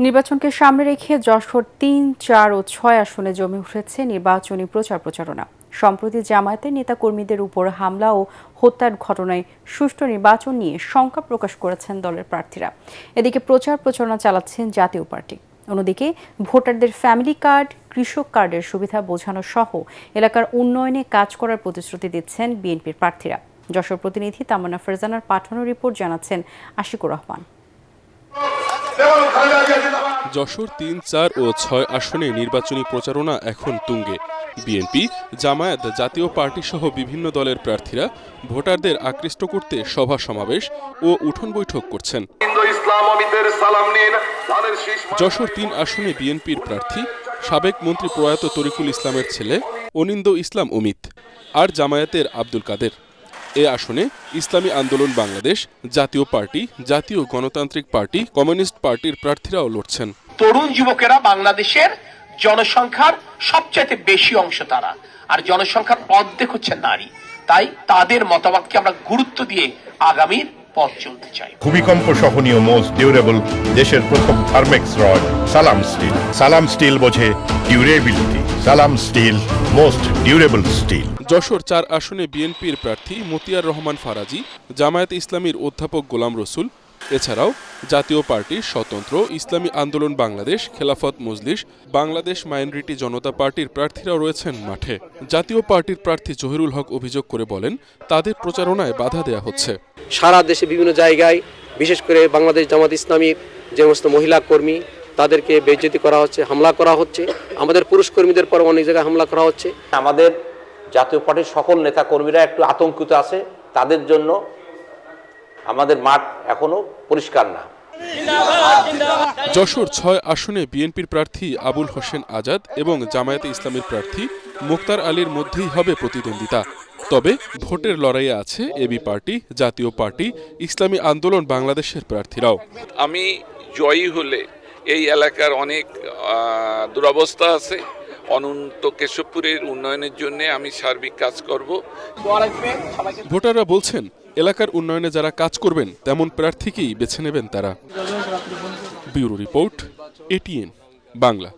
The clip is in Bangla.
নির্বাচনকে সামনে রেখে যশোর ৩, ৪ ও ৬ আসনে জমে উঠেছে নির্বাচনী প্রচারণা। সম্প্রতি জামায়াতের নেতাকর্মীদের উপর হামলা ও হত্যার ঘটনায় সুষ্ঠু নির্বাচন নিয়ে শঙ্কা প্রকাশ করেছেন দলের প্রার্থীরা। এদিকে প্রচারণা চালাচ্ছেন জাতীয় পার্টি। অন্যদিকে ভোটারদের ফ্যামিলি কার্ড, কৃষক কার্ডের সুবিধা বোঝানো সহ এলাকার উন্নয়নে কাজ করার প্রতিশ্রুতি দিচ্ছেন বিএনপির প্রার্থীরা। যশোর প্রতিনিধি তামান্না ফারজানার পাঠানো রিপোর্ট জানাচ্ছেন আশিকুর রহমান। যশোর ৩, ৪ ও ৬ আসনে নির্বাচনী প্রচারণা এখন তুঙ্গে। বিএনপি, জামায়াত, জাতীয় পার্টি সহ বিভিন্ন দলের প্রার্থীরা ভোটারদের আকৃষ্ট করতে সভা সমাবেশ ও উঠোন বৈঠক করছেন। যশোর ৩ আসনে বিএনপির প্রার্থী সাবেক মন্ত্রী প্রয়াত তরিকুল ইসলামের ছেলে অনিন্দ ইসলাম অমিত, আর জামায়াতের আব্দুল কাদের। এ আসনে ইসলামী আন্দোলন বাংলাদেশ, জাতীয় পার্টি, জাতীয় গণতান্ত্রিক পার্টি, কমিউনিস্ট পার্টির প্রার্থীরাও লড়ছেন। তরুণ যুবকেরা বাংলাদেশের জনসংখ্যার সবচেয়ে বেশি অংশ তারা, আর জনসংখ্যার অর্ধেক হচ্ছে নারী। তাই তাদের মতামতকে আমরা গুরুত্ব দিয়ে আগামীর পথ চলতে চাই। ভূমিকম্প সহনীয় মোস্ট ডিউরেবল দেশের প্রথম Thermex rod Salam steel. Salam steel বোঝে durability. Salam steel, most durable steel. Jessore ৪ আসনে বিএনপির প্রার্থী মতিয়ার রহমান ফারাজি, জামায়াতে ইসলামীর অধ্যাপক গোলাম রসুল, এছাড়াও জাতীয় পার্টির স্বতন্ত্র, ইসলামী আন্দোলন বাংলাদেশ, খেলাফত মজলিস, বাংলাদেশ মাইনরিটি জনতা পার্টির প্রার্থীরাও রয়েছেন মাঠে। জাতীয় পার্টির প্রার্থী জহিরুল হক অভিযোগ করে বলেন, তাদের প্রচারণায় বাধা দেয়া হচ্ছে। সারা দেশে বিভিন্ন জায়গায়, বিশেষ করে বাংলাদেশ জামাত ইসলামীর যে সমস্ত মহিলা কর্মী, তাদেরকে বেইজ্জতি করা হচ্ছে, হামলা করা হচ্ছে। আমাদের পুরুষ কর্মীদের পর অনেক জায়গায় হামলা করা হচ্ছে। আমাদের জাতীয় পার্টির সকল নেতা কর্মীরা একটু আতঙ্কিত আছে। তাদের জন্য আমাদের মাঠ এখনো পরিষ্কার না। যশোর ৬ আসনে বিএনপির প্রার্থী আবুল হোসেন আজাদ এবং জামায়াতে ইসলামীর প্রার্থী মুক্তার আলীর মধ্যেই হবে প্রতিদ্বন্দ্বিতা। তবে ভোটের লড়াইয়ে আছে এবি পার্টি, জাতীয় পার্টি, ইসলামী আন্দোলন বাংলাদেশের প্রার্থীরাও। আমি জয়ী হলে এই এলাকার অনেক দুরবস্থা আছে, অনন্ত কেশবপুরের উন্নয়নের জন্য আমি সার্বিক কাজ করব। ভোটাররা বলছেন, এলাকার উন্নয়নে যারা কাজ করবেন তেমন প্রার্থীকেই বেছে নেবেন তারা। Bureau report, ATN Bangla.